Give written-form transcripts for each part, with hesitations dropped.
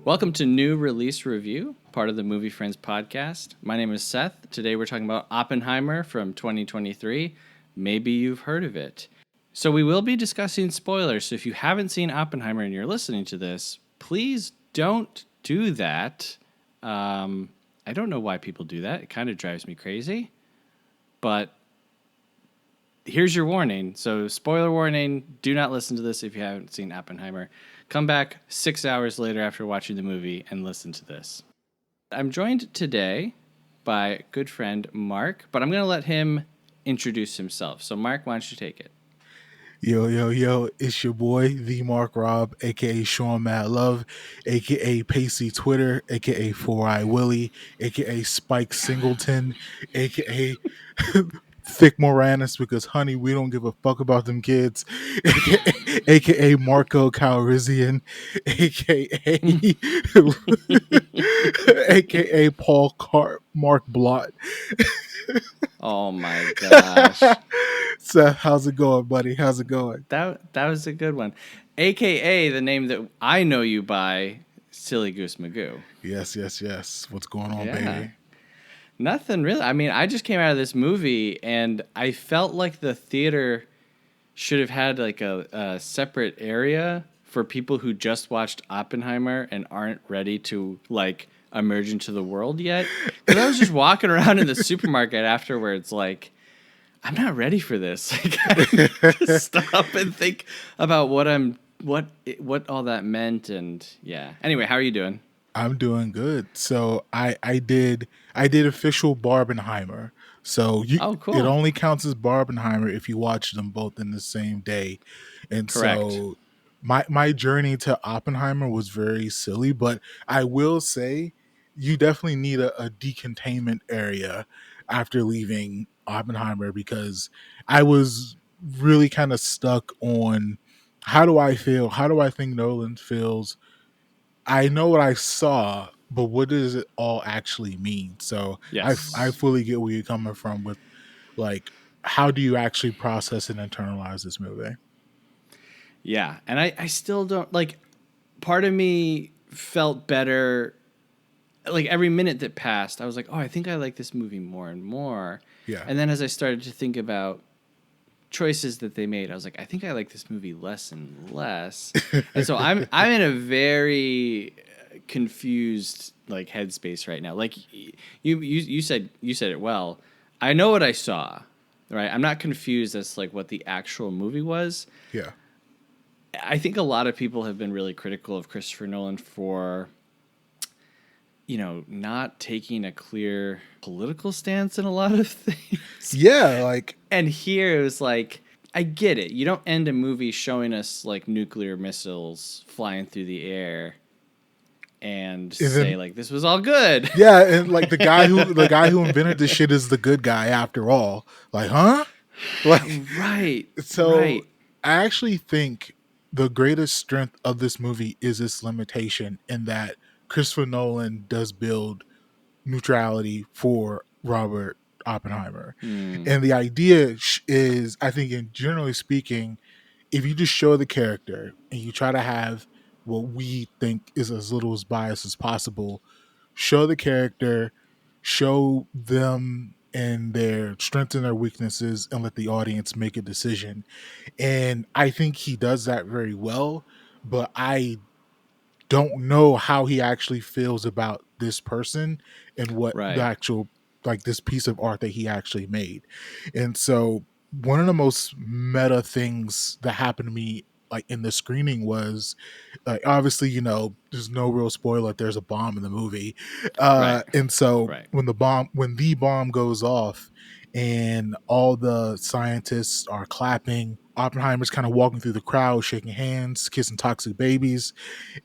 Welcome to New Release Review, part of the Movie Friends podcast. My name is Seth. Today we're talking about Oppenheimer from 2023. Maybe you've heard of it. So we will be discussing spoilers. So if you haven't seen Oppenheimer and you're listening to this, please don't do that. I don't know why people do that. It kind of drives me crazy. But here's your warning. So spoiler warning, do not listen to this if you haven't seen Oppenheimer. Come back 6 hours later after watching the movie and listen to this. I'm joined today by good friend Marc, but I'm going to let him introduce himself. So Marc, why don't you take it? Yo, it's your boy, the Mark Rob, aka Sean Mad Love, aka Pacey Twitter, aka Four Eye Willie, aka Spike Singleton, aka Thick Moranis, because honey, we don't give a fuck about them kids, aka Marco Calrissian, aka Mark Blott. Oh my gosh. So how's it going, buddy? How's it going? That was a good one. AKA the name that I know you by, Silly Goose Magoo. Yes. What's going on, baby? Nothing really. I mean, I just came out of this movie and I felt like the theater should have had like a separate area for people who just watched Oppenheimer and aren't ready to like emerge into the world yet. Because I was just walking around in the supermarket afterwards like, I'm not ready for this. Like, I need to stop and think about what all that meant. And yeah. Anyway, how are you doing? I'm doing good. So I did official Barbenheimer. So Cool. It only counts as Barbenheimer if you watch them both in the same day. And Correct. So my journey to Oppenheimer was very silly, but I will say you definitely need a decontainment area after leaving Oppenheimer, because I was really kind of stuck on how do I feel? How do I think Nolan feels? I know what I saw, but what does it all actually mean? So Yes. I fully get where you're coming from with like, how do you actually process and internalize this movie? Yeah. And I still don't like, part of me felt better. Like every minute that passed, I was like, oh, I think I like this movie more and more. Yeah. And then as I started to think about choices that they made, I was like, I think I like this movie less and less. And so I'm in a very confused like headspace right now. Like you said it well. I know what I saw, right? I'm not confused as to like what the actual movie was. Yeah. I think a lot of people have been really critical of Christopher Nolan for, you know, not taking a clear political stance in a lot of things. Yeah, like... And here it was like, I get it. You don't end a movie showing us like nuclear missiles flying through the air and say like this was all good. Yeah, and like the guy who invented this shit is the good guy after all. Like, huh? Like, right. So right. I actually think the greatest strength of this movie is its limitation in that Christopher Nolan does build neutrality for Robert Oppenheimer. And the idea is, I think, in generally speaking, if you just show the character and you try to have what we think is as little as bias as possible, show the character, show them and their strengths and their weaknesses, and let the audience make a decision. And I think he does that very well, but I don't know how he actually feels about this person and what the actual, like, this piece of art that he actually made. And so one of the most meta things that happened to me like in the screening was like, obviously, you know, there's no real spoiler if there's a bomb in the movie. And so when the bomb goes off and all the scientists are clapping, Oppenheimer's kind of walking through the crowd, shaking hands, kissing toxic babies.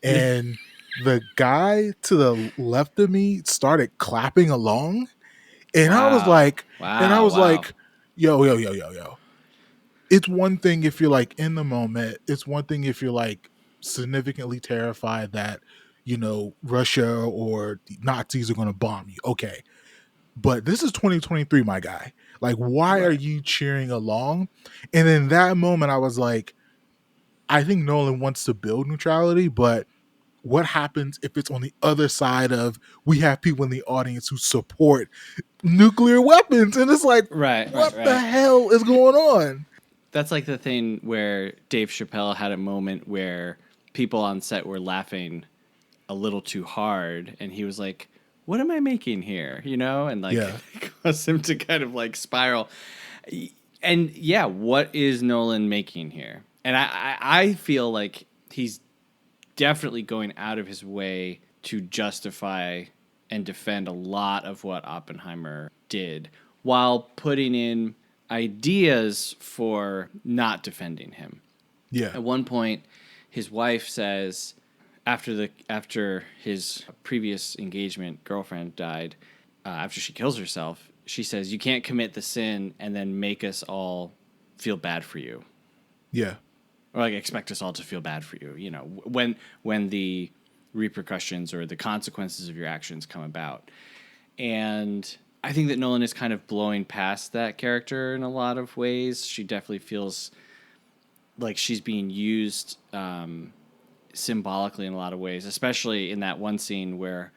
And the guy to the left of me started clapping along. And I was like, yo. It's one thing if you're like in the moment. It's one thing if you're like significantly terrified that, you know, Russia or the Nazis are going to bomb you. Okay. But this is 2023, my guy. Like, why are you cheering along? And in that moment, I was like, I think Nolan wants to build neutrality, but what happens if it's on the other side of we have people in the audience who support nuclear weapons? And it's like, Right, right, what the right. hell is going on? That's like the thing where Dave Chappelle had a moment where people on set were laughing a little too hard, and he was like, "What am I making here?" You know, and like Yeah. it caused him to kind of like spiral. And yeah, what is Nolan making here? And I feel like he's definitely going out of his way to justify and defend a lot of what Oppenheimer did while putting in ideas for not defending him. Yeah. At one point, his wife says, after his previous engagement girlfriend died, after she kills herself, she says, "You can't commit the sin and then make us all feel bad for you, Yeah. or like expect us all to feel bad for you." You know, when the repercussions or the consequences of your actions come about, and I think that Nolan is kind of blowing past that character in a lot of ways. She definitely feels like she's being used symbolically in a lot of ways, especially in that one scene where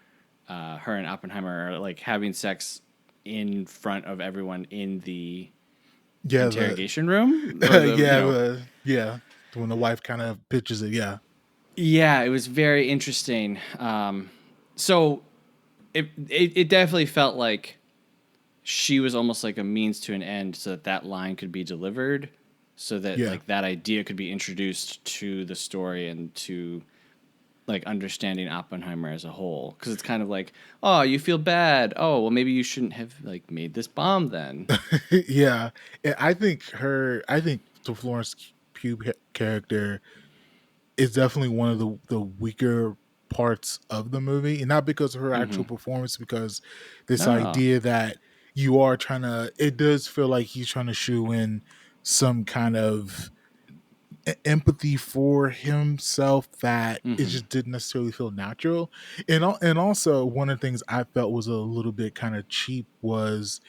her and Oppenheimer are like having sex in front of everyone in the Yeah. interrogation room, or The the, you know. yeah. When the wife kind of pitches it. Yeah. Yeah, it was very interesting. So it definitely felt like she was almost like a means to an end, so that that line could be delivered, so that Yeah. like that idea could be introduced to the story and to like understanding Oppenheimer as a whole, because it's kind of like, oh, you feel bad. Oh, well, maybe you shouldn't have like made this bomb then. Yeah. And I think the Florence Pugh character is definitely one of the weaker parts of the movie, and not because of her actual Mm-hmm. performance, because this No. idea that you are trying to, it does feel like he's trying to shoe in some kind of empathy for himself that it Mm-hmm. just didn't necessarily feel natural. And also one of the things I felt was a little bit kind of cheap was,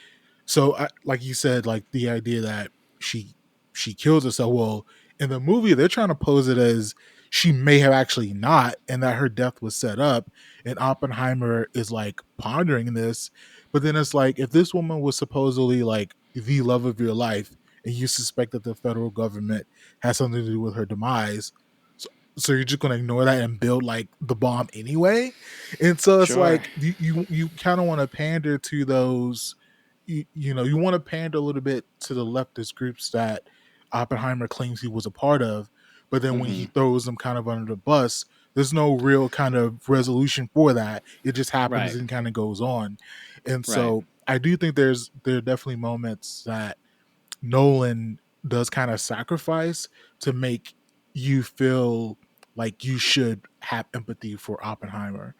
so like you said, like the idea that she she kills herself. Well, in the movie, they're trying to pose it as she may have actually not, and that her death was set up. And Oppenheimer is like pondering this, but then it's like, if this woman was supposedly like the love of your life, and you suspect that the federal government has something to do with her demise, so you're just gonna ignore that and build like the bomb anyway. And so it's Sure. like you kind of want to pander to those, you know, you want to pander a little bit to the leftist groups that Oppenheimer claims he was a part of, but then when Mm-hmm. he throws them kind of under the bus, there's no real kind of resolution for that. It just happens Right. and kind of goes on. And Right. so I do think there are definitely moments that Nolan does kind of sacrifice to make you feel like you should have empathy for Oppenheimer.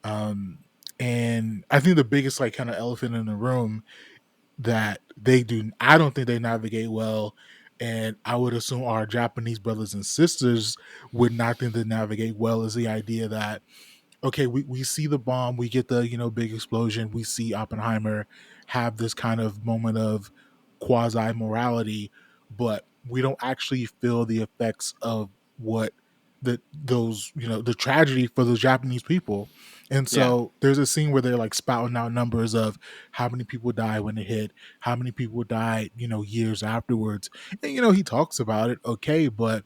Um, and I think the biggest like kind of elephant in the room that I don't think they navigate well, and I would assume our Japanese brothers and sisters would not think they navigate well, is the idea that, okay, we see the bomb, we get the, you know, big explosion, we see Oppenheimer have this kind of moment of quasi morality, but we don't actually feel the effects of what those, you know, the tragedy for the Japanese people. And Yeah. so there's a scene where they're like spouting out numbers of how many people died when it hit, how many people died, you know, years afterwards. And you know, he talks about it, okay, but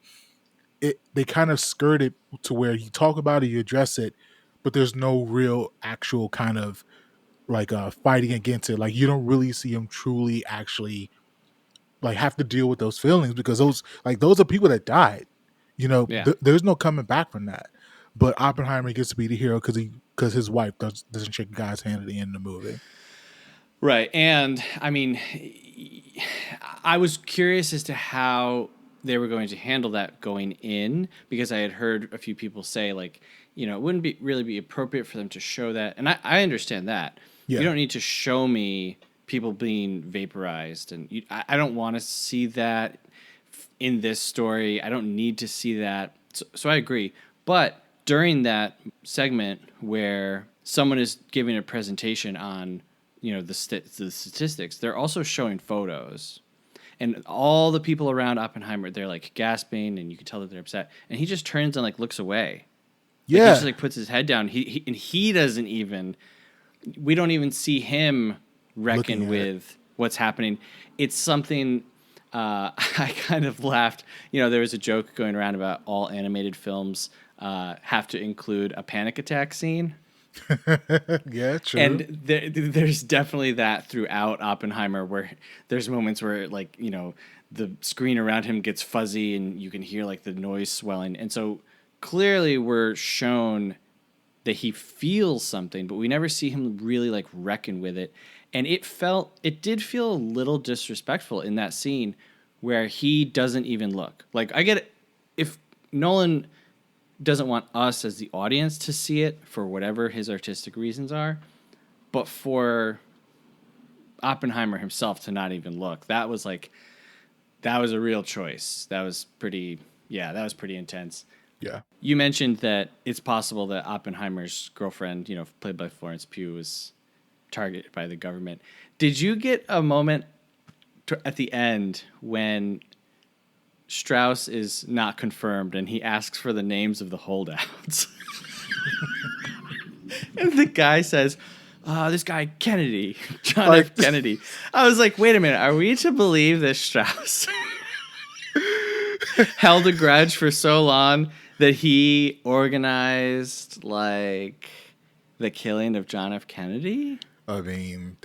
they kind of skirt it to where you talk about it, you address it, but there's no real actual kind of like fighting against it. Like you don't really see him truly actually like have to deal with those feelings, because those are people that died. You know, Yeah. there's no coming back from that. But Oppenheimer gets to be the hero because his wife doesn't shake a guy's hand at the end of the movie. Right. And I mean, I was curious as to how they were going to handle that going in, because I had heard a few people say like, you know, it wouldn't be really be appropriate for them to show that. And I understand that. You Yeah, don't need to show me people being vaporized, and I don't want to see that in this story. I don't need to see that. So I agree. But during that segment where someone is giving a presentation on, you know, the statistics, they're also showing photos. And all the people around Oppenheimer, they're like gasping, and you can tell that they're upset. And he just turns and like looks away. Like he just Yeah, like puts his head down. He doesn't even. We don't even see him looking reckon at it. with what's happening. It's something. I kind of laughed. You know, there was a joke going around about all animated films have to include a panic attack scene. Yeah, true. And there's definitely that throughout Oppenheimer, where there's moments where, like, you know, the screen around him gets fuzzy and you can hear like the noise swelling. And so clearly we're shown that he feels something, but we never see him really like reckon with it. And it did feel a little disrespectful in that scene where he doesn't even look. Like, I get it. If Nolan doesn't want us as the audience to see it for whatever his artistic reasons are, but for Oppenheimer himself to not even look, that was a real choice. That was pretty, yeah, that was pretty intense. Yeah. You mentioned that it's possible that Oppenheimer's girlfriend, you know, played by Florence Pugh, was targeted by the government. Did you get a moment at the end when Strauss is not confirmed and he asks for the names of the holdouts? And the guy says, this guy Kennedy, John Like, F. Kennedy. I was like, wait a minute, are we to believe that Strauss held a grudge for so long that he organized like the killing of John F. Kennedy? I mean,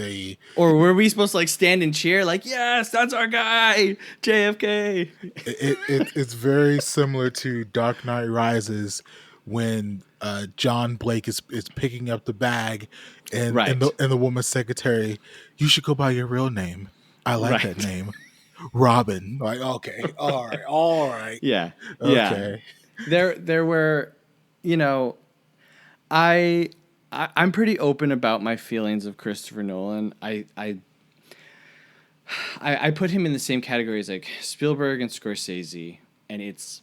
Or were we supposed to like stand and cheer like, yes, that's our guy, JFK? it's very similar to Dark Knight Rises when John Blake is picking up the bag, Right. and the woman's secretary, you should go by your real name. I like that Right. name, Robin. Like, okay, all right, Yeah. Yeah. okay, There were, you know, I, I'm pretty open about my feelings of Christopher Nolan. I put him in the same category as like Spielberg and Scorsese, and it's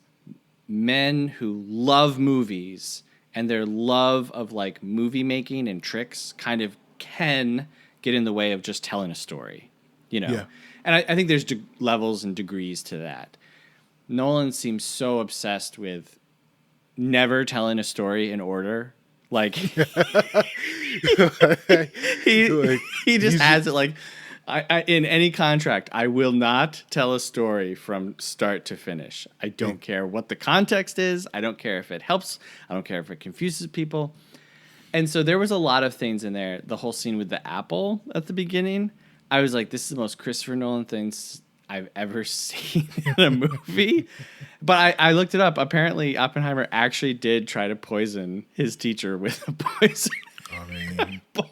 men who love movies, and their love of like movie making and tricks kind of can get in the way of just telling a story, you know. yeah. And I think there's levels and degrees to that. Nolan seems so obsessed with never telling a story in order. Like he Like, he just he's has it like in any contract, I will not tell a story from start to finish. I don't care what the context is. I don't care if it helps. I don't care if it confuses people. And so there was a lot of things in there. The whole scene with the apple at the beginning, I was like, this is the most Christopher Nolan things I've ever seen in a movie. But I looked it up. Apparently, Oppenheimer actually did try to poison his teacher with a poison I mean, apple.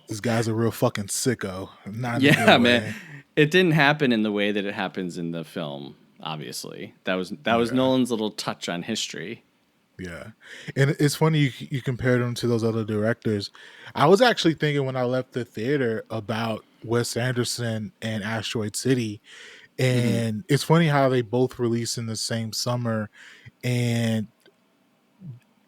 this guy's a real fucking sicko. Not in a Yeah, good man. way. It didn't happen in the way that it happens in the film, obviously. That was Yeah. Nolan's little touch on history. Yeah, and it's funny you compared him to those other directors. I was actually thinking when I left the theater about Wes Anderson and Asteroid City, Hmm. and it's funny how they both released in the same summer. And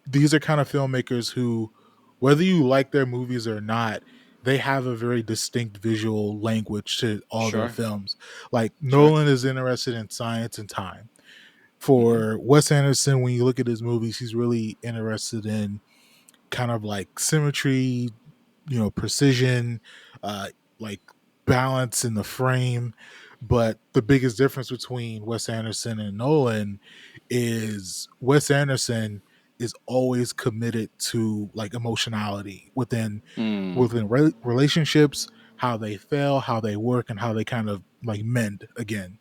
these are kind of filmmakers who, whether you like their movies or not, they have a very distinct visual language to all their Sure. films. Like Sure. Nolan is interested in science and time. Hmm. For Wes Anderson, when you look at his movies, he's really interested in kind of like symmetry, precision, uh, like balance in the frame. But the biggest difference between Wes Anderson and Nolan is Wes Anderson is always committed to like emotionality Mm. relationships, how they fail, how they work, and how they kind of like mend again.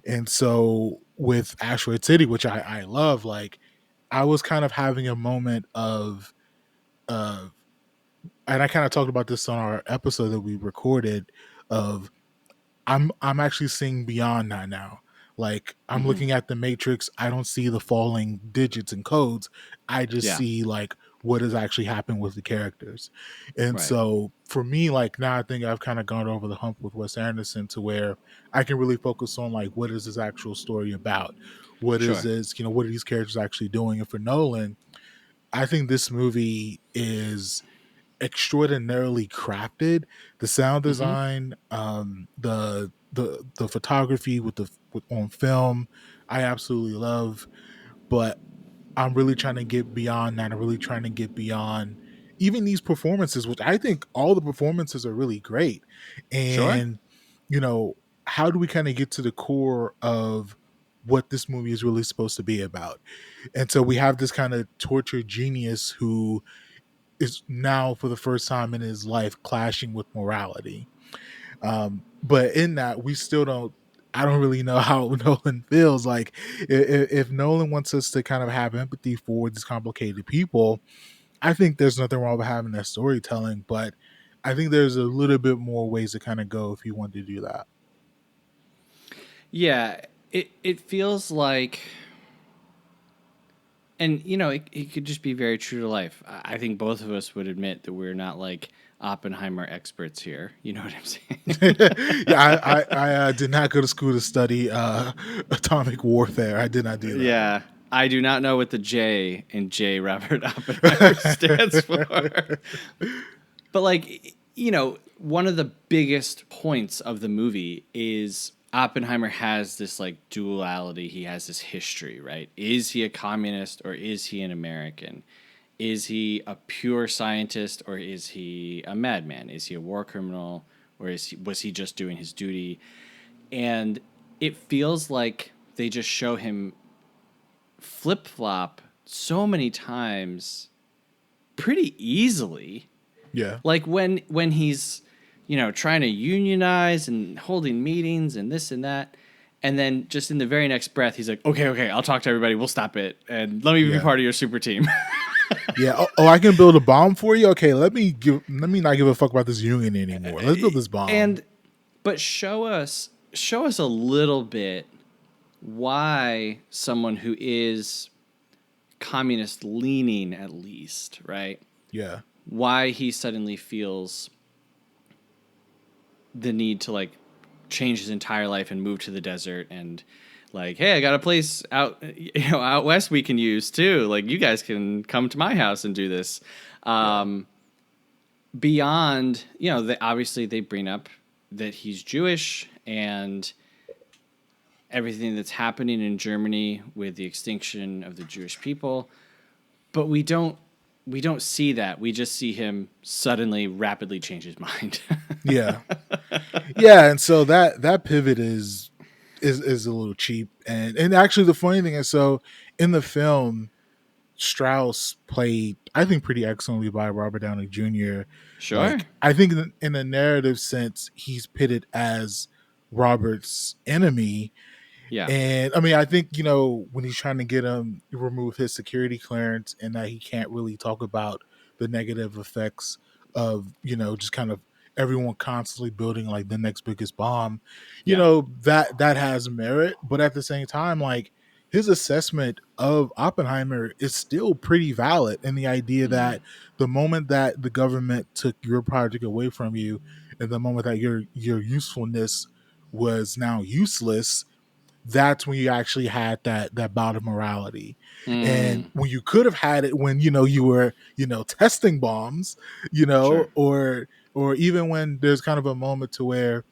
And so with Asteroid City, which I love, like I was kind of having a moment of and I kind of talked about this on our episode that we recorded of I'm actually seeing beyond that now. Like I'm Hmm. looking at the matrix, I don't see the falling digits and codes. I just Yeah. see like what has actually happened with the characters. And Right. so for me, like now I think I've kind of gone over the hump with Wes Anderson to where I can really focus on like what is this actual story about? What is Sure. this, what are these characters actually doing? And for Nolan, I think this movie is extraordinarily crafted. The sound Hmm. design, the photography with on film, I absolutely love. But I'm really trying to get beyond that. I'm really trying to get beyond even these performances, which I think all the performances are really great. Sure. And, you know, how do we kind of get to the core of what this movie is really supposed to be about? And so we have this kind of tortured genius who is now for the first time in his life clashing with morality. But in that, we still don't. I don't really know how Nolan feels. Like, if Nolan wants us to kind of have empathy for these complicated people, I think there's nothing wrong with having that storytelling. But I think there's a little bit more ways to kind of go if you want to do that. Yeah, it feels like, and it could just be very true to life. I think both of us would admit that we're not like Oppenheimer experts here. You know what I'm saying? Yeah, I did not go to school to study atomic warfare. I did not do that. Yeah, I do not know what the J in J. Robert Oppenheimer stands for. But like, one of the biggest points of the movie is Oppenheimer has this like duality. He has this history, right? Is he a communist or is he an American? Is he a pure scientist or is he a madman? Is he a war criminal or was he just doing his duty? And it feels like they just show him flip flop so many times pretty easily. Yeah. Like when he's, trying to unionize and holding meetings and this and that. And then just in the very next breath, he's like, okay, I'll talk to everybody. We'll stop it. And let me be part of your super team. Yeah. Oh, I can build a bomb for you. Okay, let me not give a fuck about this union anymore. Let's build this bomb. But show us a little bit why someone who is communist leaning, at least, right? Yeah. Why he suddenly feels the need to like change his entire life and move to the desert and like, hey, I got a place out west we can use too. Like, you guys can come to my house and do this. Beyond, obviously they bring up that he's Jewish and everything that's happening in Germany with the extinction of the Jewish people, but we don't see that. We just see him suddenly rapidly change his mind. Yeah. Yeah, and so that pivot is a little cheap. And actually the funny thing is, so in the film, Strauss played, I think, pretty excellently by Robert Downey Jr. Sure. Like, I think in a narrative sense, he's pitted as Robert's enemy. Yeah. And I mean, I think, when he's trying to get him to remove his security clearance and that he can't really talk about the negative effects of, just kind of everyone constantly building like the next biggest bomb, that has merit. But at the same time, like, his assessment of Oppenheimer is still pretty valid. And the idea that the moment that the government took your project away from you and the moment that your usefulness was now useless, that's when you actually had that bout of morality. And when you could have had it when you were testing bombs, Sure. or even when there's kind of a moment to where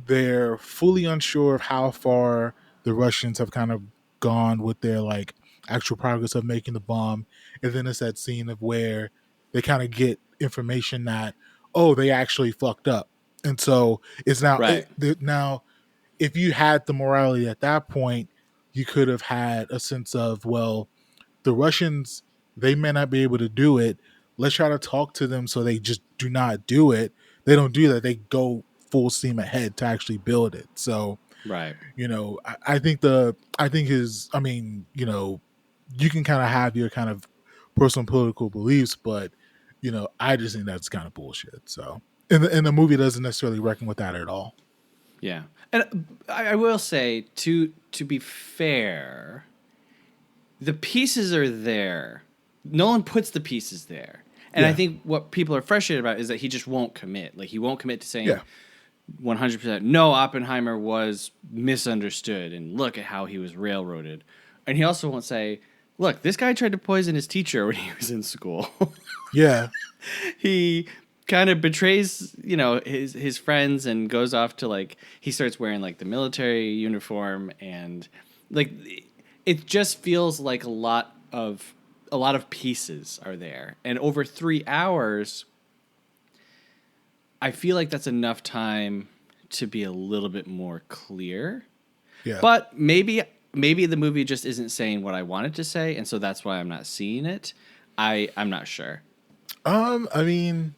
they're fully unsure of how far the Russians have kind of gone with their like actual progress of making the bomb. And then it's that scene of where they kind of get information that, oh, they actually fucked up. And so it's now Right. now if you had the morality at that point, you could have had a sense of, well, the Russians, they may not be able to do it. Let's try to talk to them so they just do not do it. They don't do that. They go full steam ahead to actually build it. So, Right. I think I mean, you can kind of have your kind of personal political beliefs, but, I just think that's kind of bullshit. So, and the movie doesn't necessarily reckon with that at all. Yeah. And I will say, to be fair, the pieces are there. Nolan puts the pieces there. And I think what people are frustrated about is that he just won't commit. Like, he won't commit to saying 100%, no, Oppenheimer was misunderstood, and look at how he was railroaded. And he also won't say, look, this guy tried to poison his teacher when he was in school. Yeah. He kind of betrays, his friends and goes off to like, he starts wearing like the military uniform, and like it just feels like a lot of a lot of pieces are there, and over 3 hours, I feel like that's enough time to be a little bit more clear. Yeah. But maybe the movie just isn't saying what I wanted to say, and so that's why I'm not seeing it. I'm not sure. I mean,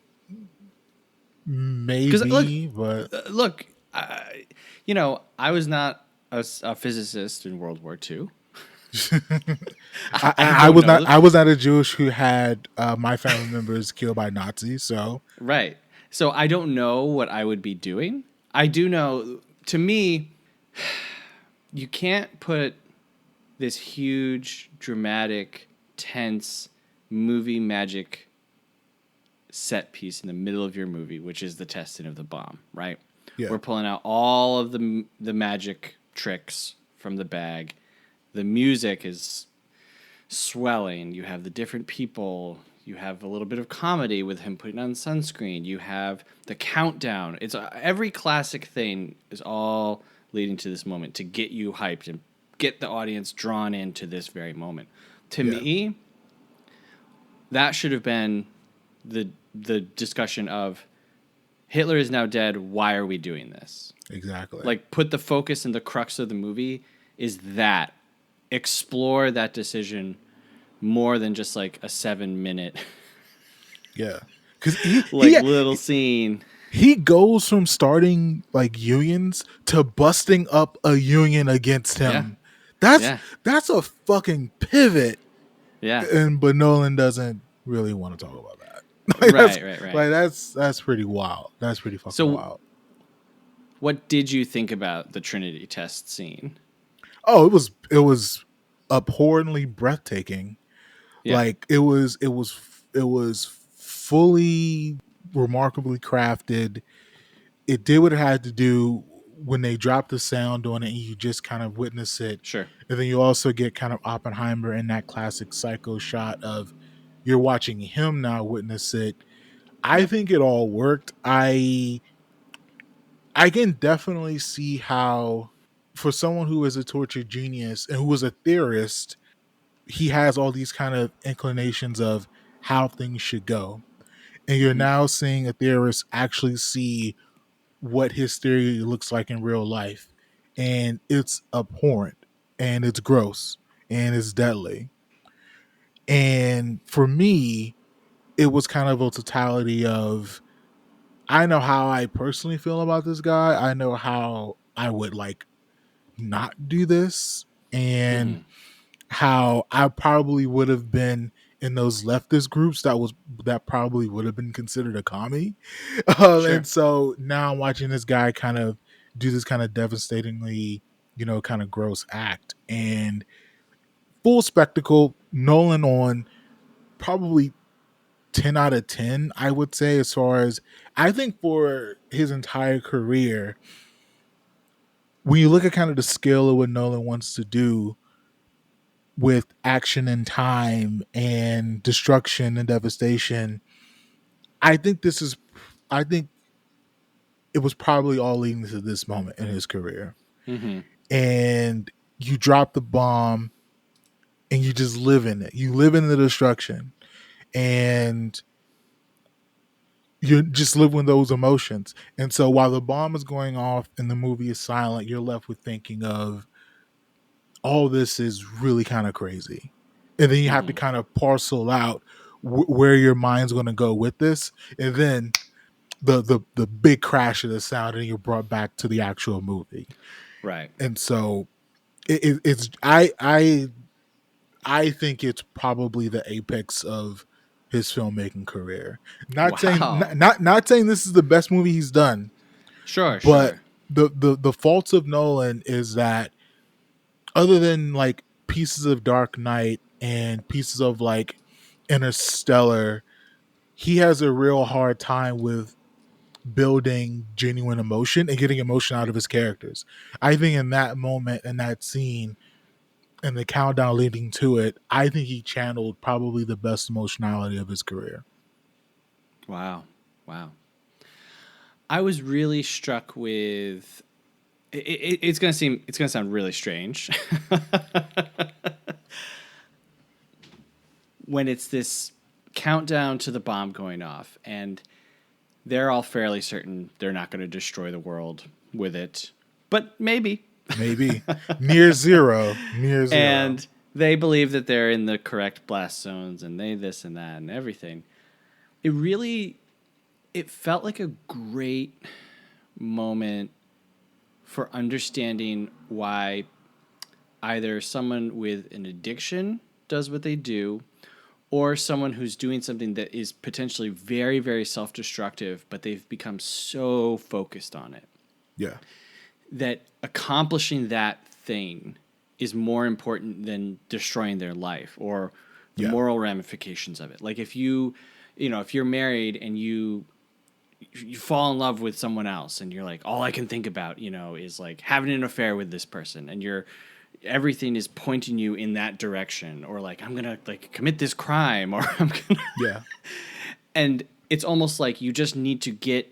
Because maybe, but look, I was not a physicist in World War II. I I don't was not. know. I was not a Jewish who had my family members killed by Nazis. So Right. So I don't know what I would be doing. I do know, to me, you can't put this huge, dramatic, tense movie magic set piece in the middle of your movie, which is the testing of the bomb, right? yeah, We're pulling out all of the magic tricks from the bag. The music is swelling. You have the different people. You have a little bit of comedy with him putting on sunscreen. You have the countdown. It's every classic thing is all leading to this moment to get you hyped and get the audience drawn into this very moment. To yeah, me, that should have been the discussion of Hitler is now dead. Why are we doing this? exactly. Like, put the focus and the crux of the movie is that. Explore that decision more than just like a 7 minute Yeah, because he like he little scene. he goes from starting like unions to busting up a union against Yeah, him. That's yeah, that's a fucking pivot, yeah. and but Nolan doesn't really want to talk about that. Right, right, right. That's pretty wild. That's pretty fucking So, wild. what did you think about the Trinity test scene? Oh, it was abhorrently breathtaking. Yeah, Like it was fully remarkably crafted. It did what it had to do when they dropped the sound on it and you just kind of witness it. sure. And then you also get kind of Oppenheimer in that classic psycho shot of you're watching him now witness it. I Yep. think it all worked. I can definitely see how for someone who is a tortured genius and who is a theorist, he has all these kind of inclinations of how things should go. And you're Mm-hmm. now seeing a theorist actually see what his theory looks like in real life. And it's abhorrent and it's gross and it's deadly. And for me, it was kind of a totality of I know how I personally feel about this guy. I know how I would like not do this and Mm-hmm. how I probably would have been in those leftist groups that probably would have been considered a commie. And Sure. so now I'm watching this guy kind of do this kind of devastatingly, kind of gross act and full spectacle. Nolan on probably 10 out of 10, I would say, as far as I think for his entire career, when you look at kind of the scale of what Nolan wants to do with action and time and destruction and devastation, I think I think it was probably all leading to this moment in his career. Mm-hmm. And you drop the bomb and you just live in it. You live in the destruction and you just live with those emotions. And so while the bomb is going off and the movie is silent, you're left with thinking of all this is really kind of crazy. And then you have to Mm-hmm. kind of parcel out where your mind's going to go with this. And then the big crash of the sound and you're brought back to the actual movie. Right. And so I think it's probably the apex of his filmmaking career. Wow. Not saying this is the best movie he's done, Sure, but sure. the faults of Nolan is that other than like pieces of Dark Knight and pieces of like Interstellar, he has a real hard time with building genuine emotion and getting emotion out of his characters. I think in that moment, in that scene, and the countdown leading to it, I think he channeled probably the best emotionality of his career. Wow. Wow. I was really struck with it's gonna sound really strange. when it's this countdown to the bomb going off, and they're all fairly certain they're not going to destroy the world with it, but maybe. Maybe near zero. And they believe that they're in the correct blast zones, and they this and that and everything. It felt like a great moment for understanding why either someone with an addiction does what they do, or someone who's doing something that is potentially very, very self-destructive, but they've become so focused on it. Yeah. That accomplishing that thing is more important than destroying their life or the moral ramifications of it. Like if if you're married and you fall in love with someone else and you're like, all I can think about, is like having an affair with this person, and everything is pointing you in that direction, or like, I'm going to like commit this crime, or I'm going to, and it's almost like you just need to get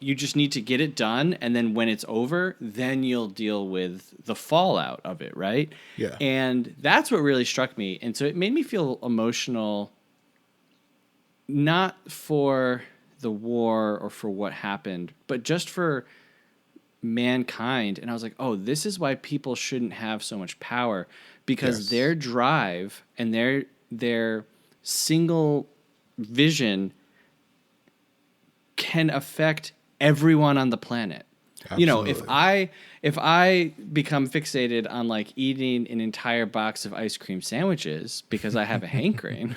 it done. And then when it's over, then you'll deal with the fallout of it. Right. Yeah. And that's what really struck me. And so it made me feel emotional, not for the war or for what happened, but just for mankind. And I was like, oh, this is why people shouldn't have so much power, because their drive and their single vision can affect everyone on the planet. Absolutely. If I become fixated on like eating an entire box of ice cream sandwiches because I have a hankering,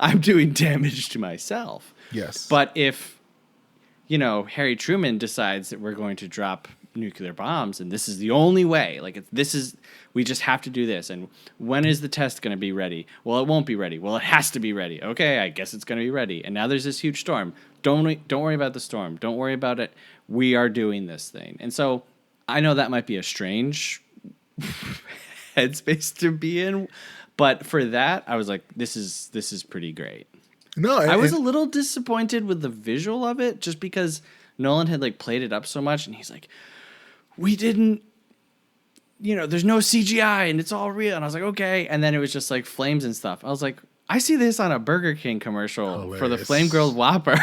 I'm doing damage to myself. Yes. But if, Harry Truman decides that we're going to drop nuclear bombs and this is the only way, like we just have to do this. And when is the test going to be ready? Well, it won't be ready. Well, it has to be ready. Okay, I guess it's going to be ready. And now there's this huge storm. Don't worry about the storm. Don't worry about it. We are doing this thing. And so I know that might be a strange headspace to be in, but for that, I was like, this is pretty great. No, I was a little disappointed with the visual of it, just because Nolan had like played it up so much, and he's like, we didn't, there's no CGI and it's all real. And I was like, okay. And then it was just like flames and stuff. I was like, I see this on a Burger King commercial for the flame grilled Whopper.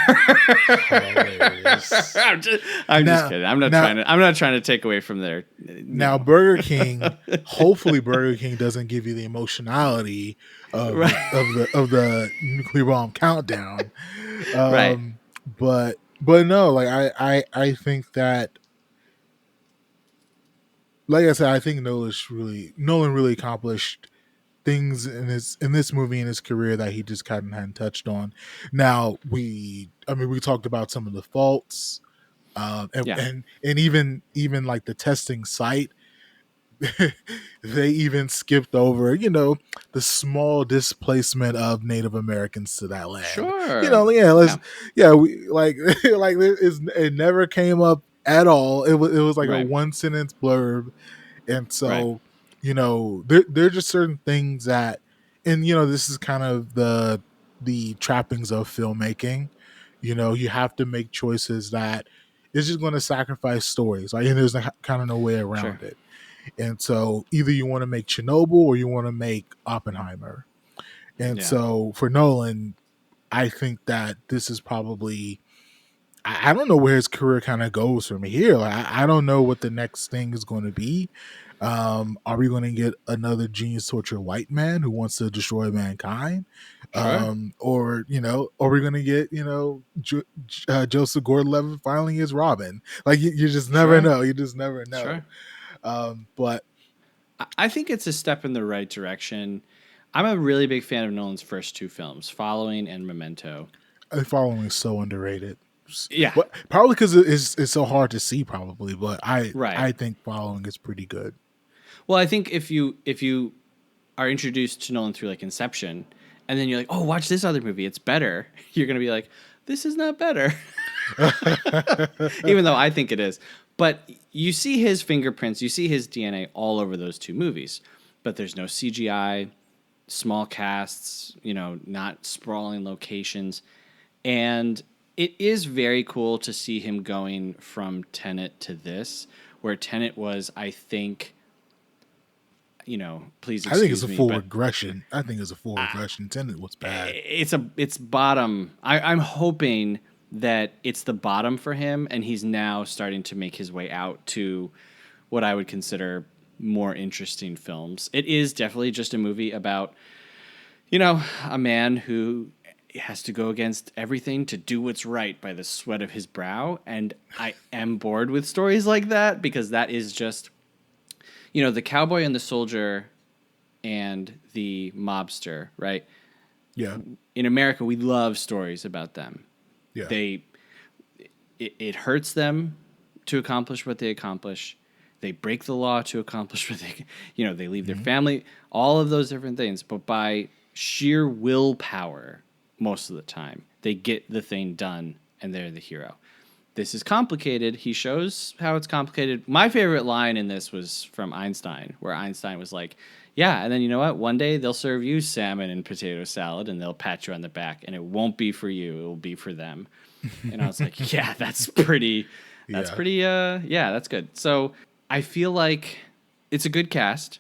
I'm just kidding. I'm not trying to take away from their. Now, Burger King. Hopefully, Burger King doesn't give you the emotionality of the nuclear bomb countdown. Right. But no, like I think that. Like I said, I think Nolan really accomplished things in this movie in his career that he just kind of hadn't touched on. Now we talked about some of the faults, and even like the testing site, they even skipped over the small displacement of Native Americans to that land. Sure. We like it never came up at all. It was like a one sentence blurb, and so. There are just certain things that, and this is kind of the trappings of filmmaking. You have to make choices that is just going to sacrifice stories. Like, and there's kind of no way around it. And so either you want to make Chernobyl or you want to make Oppenheimer. And so for Nolan, I think that this is probably, I don't know where his career kind of goes from here. Like, I don't know what the next thing is going to be. Are we going to get another genius torture white man who wants to destroy mankind? Or are we going to get Joseph Gordon-Levitt finally as Robin? Like you just never know. You just never know. But I think it's a step in the right direction. I'm a really big fan of Nolan's first two films, Following and Memento. Following is so underrated. Yeah, but probably because it's so hard to see. Probably, but I think Following is pretty good. Well, I think if you are introduced to Nolan through like Inception, and then you're like, oh, watch this other movie, it's better. You're gonna be like, this is not better, even though I think it is. But you see his fingerprints, you see his DNA all over those two movies. But there's no CGI, small casts, not sprawling locations, and it is very cool to see him going from Tenet to this, where Tenet was, I think, please I think it's excuse a me, full but regression. I think it's a full regression. Tenet was bad. it's bottom. I'm hoping that it's the bottom for him, and he's now starting to make his way out to what I would consider more interesting films. It is definitely just a movie about, a man who has to go against everything to do what's right by the sweat of his brow. And I am bored with stories like that, because that is just, the cowboy and the soldier and the mobster, right? Yeah. In America, we love stories about them. Yeah. It hurts them to accomplish what they accomplish. They break the law to accomplish what they leave their family, all of those different things. But by sheer willpower, most of the time, they get the thing done and they're the hero. This is complicated. He shows how it's complicated. My favorite line in this was from Einstein, where Einstein was like, yeah, and then you know what? One day they'll serve you salmon and potato salad and they'll pat you on the back, and it won't be for you. It will be for them. And I was like, yeah, that's pretty, that's good. So I feel like it's a good cast,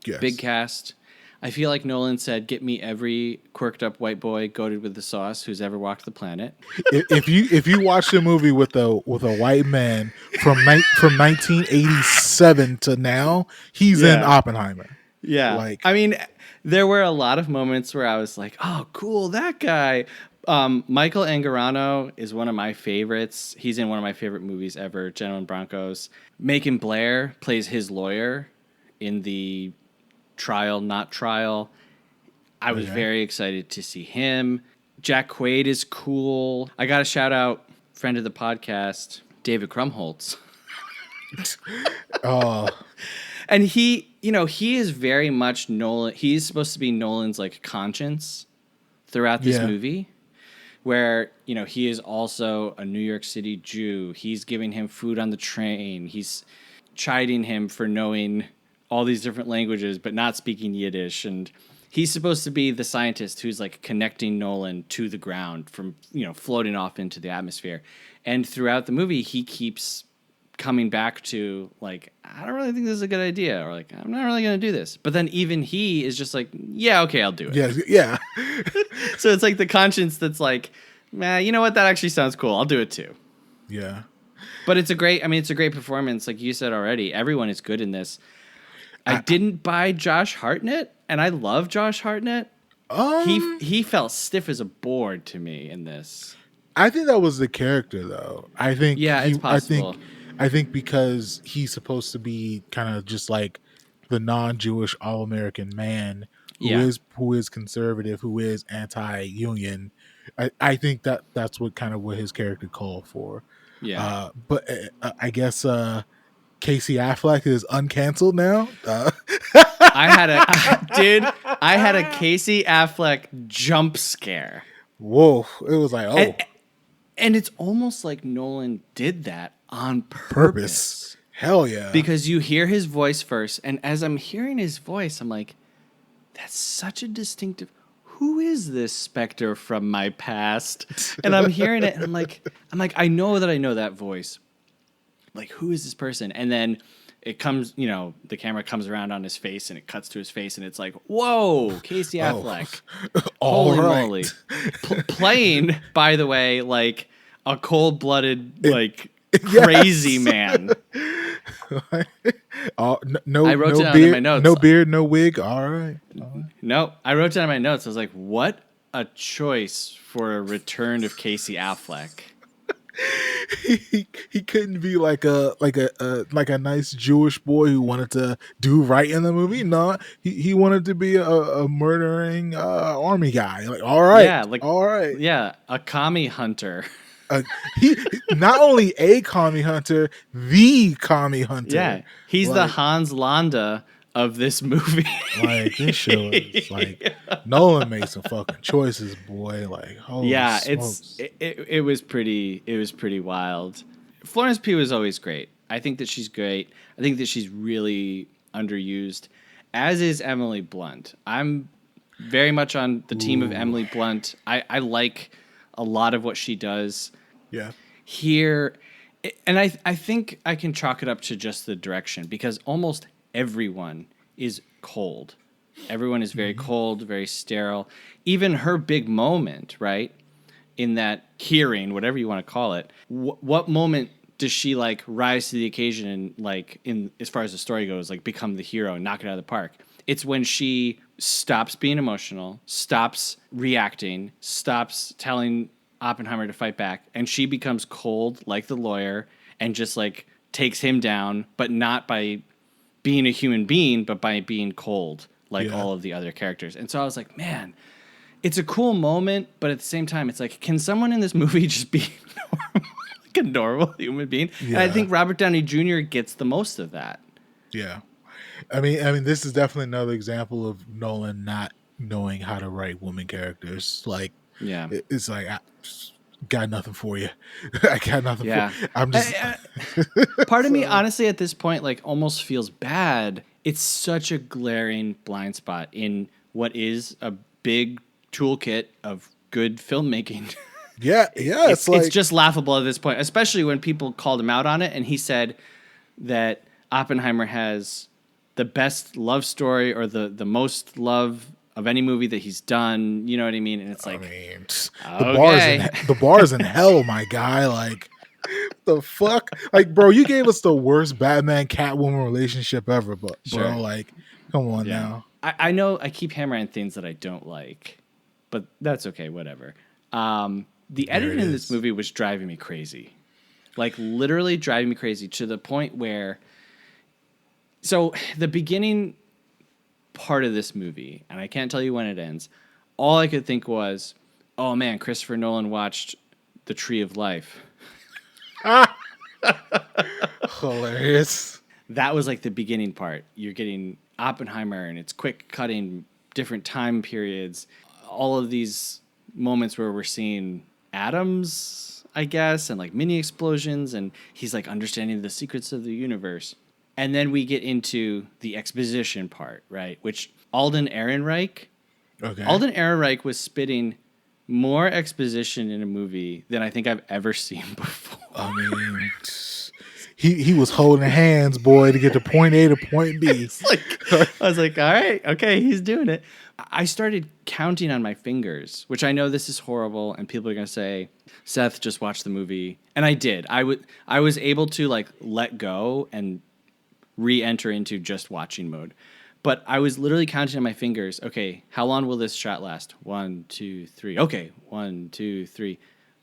Yes. big cast. I feel like Nolan said, get me every quirked up white boy goated with the sauce who's ever walked the planet. If you watch the movie with a white man from 1987 to now, he's in Oppenheimer. Yeah. I mean, there were a lot of moments where I was like, oh, cool, that guy. Michael Angarano is one of my favorites. He's in one of my favorite movies ever, Gentlemen Broncos. Macon Blair plays his lawyer in the Trial, Not Trial. I was very excited to see him. Jack Quaid is cool. I got to shout out friend of the podcast, David Krumholtz. And he is very much Nolan. He's supposed to be Nolan's like conscience throughout this movie, where, he is also a New York City Jew. He's giving him food on the train. He's chiding him for knowing all these different languages, but not speaking Yiddish. And he's supposed to be the scientist who's like connecting Nolan to the ground from, floating off into the atmosphere. And throughout the movie, he keeps coming back to like, I don't really think this is a good idea, or like, I'm not really going to do this. But then even he is just like, yeah, okay, I'll do it. Yeah. So it's like the conscience that's like, man, you know what? That actually sounds cool. I'll do it too. Yeah. But it's a great performance. Like you said already, everyone is good in this. I didn't buy Josh Hartnett, and I love Josh Hartnett. He felt stiff as a board to me in this. I think that was the character, though. I think it's possible. I think because he's supposed to be kind of just like the non-Jewish all-American man who is conservative, who is anti-union. I think that's what his character called for. Yeah. But I guess Casey Affleck is uncanceled now. I had a Casey Affleck jump scare. Whoa! It was like, and it's almost like Nolan did that on purpose. Hell yeah! Because you hear his voice first, and as I'm hearing his voice, I'm like, that's such a distinctive. Who is this specter from my past? And I'm hearing it, and I'm like, I know that voice. Like, who is this person? And then it comes, the camera comes around on his face and it cuts to his face and it's like, whoa, Casey Affleck. Holy moly. Playing, by the way, like a cold-blooded, like crazy man. No, I wrote no down beard, in my notes. No beard, no wig. All right. No, I wrote down in my notes. I was like, what a choice for a return of Casey Affleck. He couldn't be like a nice Jewish boy who wanted to do right in the movie. No, he wanted to be a murdering army guy. Like, all right, all right, yeah, a commie hunter. He not only a commie hunter, the commie hunter. Yeah, he's the Hans Landa of this movie. Like, this show is like Nolan made some fucking choices, boy. Like, holy smokes. It was pretty wild. Florence Pugh is always great. I think that she's great. I think that she's really underused, as is Emily Blunt. I'm very much on the team of Emily Blunt. I like a lot of what she does. Yeah. Here, and I think I can chalk it up to just the direction, because almost everyone is cold. Everyone is very cold, very sterile. Even her big moment, right? In that hearing, whatever you want to call it, what moment does she like rise to the occasion and like in as far as the story goes, like become the hero and knock it out of the park? It's when she stops being emotional, stops reacting, stops telling Oppenheimer to fight back, and she becomes cold like the lawyer and just like takes him down, but not by being a human being, but by being cold like all of the other characters. And so I was like, man, it's a cool moment, but at the same time, it's like, can someone in this movie just be normal, like a normal human being? Yeah. And I think Robert Downey Jr. gets the most of that. Yeah. I mean, this is definitely another example of Nolan not knowing how to write woman characters. Like, Yeah. it's like, I got nothing for you. I got nothing Yeah. for you. I'm just. Part of me, honestly, at this point, like almost feels bad. It's such a glaring blind spot in what is a big toolkit of good filmmaking. Yeah. It's just laughable at this point, especially when people called him out on it, and he said that Oppenheimer has the best love story or the most love of any movie that he's done. You know what I mean? And it's like, the bar's in hell, my guy. Like, the fuck? Like, bro, you gave us the worst Batman Catwoman relationship ever, but bro, like, come on now. I know I keep hammering things that I don't like, but that's okay, whatever. The editing in this movie was driving me crazy. Like, literally driving me crazy to the point where... So, the beginning part of this movie, and I can't tell you when it ends, all I could think was, oh man, Christopher Nolan watched The Tree of Life. Hilarious. That was like the beginning part. You're getting Oppenheimer, and it's quick cutting different time periods. All of these moments where we're seeing atoms, I guess, and like mini explosions, and he's like understanding the secrets of the universe. And then we get into the exposition part, right? Which Alden Ehrenreich was spitting more exposition in a movie than I think I've ever seen before. I mean, he was holding hands, boy, to get to point A to point B. I was like, all right, okay, he's doing it. I started counting on my fingers, which I know this is horrible, and people are going to say, Seth, just watch the movie. And I did. I was able to like let go and re-enter into just watching mode. But I was literally counting on my fingers. Okay, how long will this shot last? 1, 2, 3. Okay, 1, 2, 3.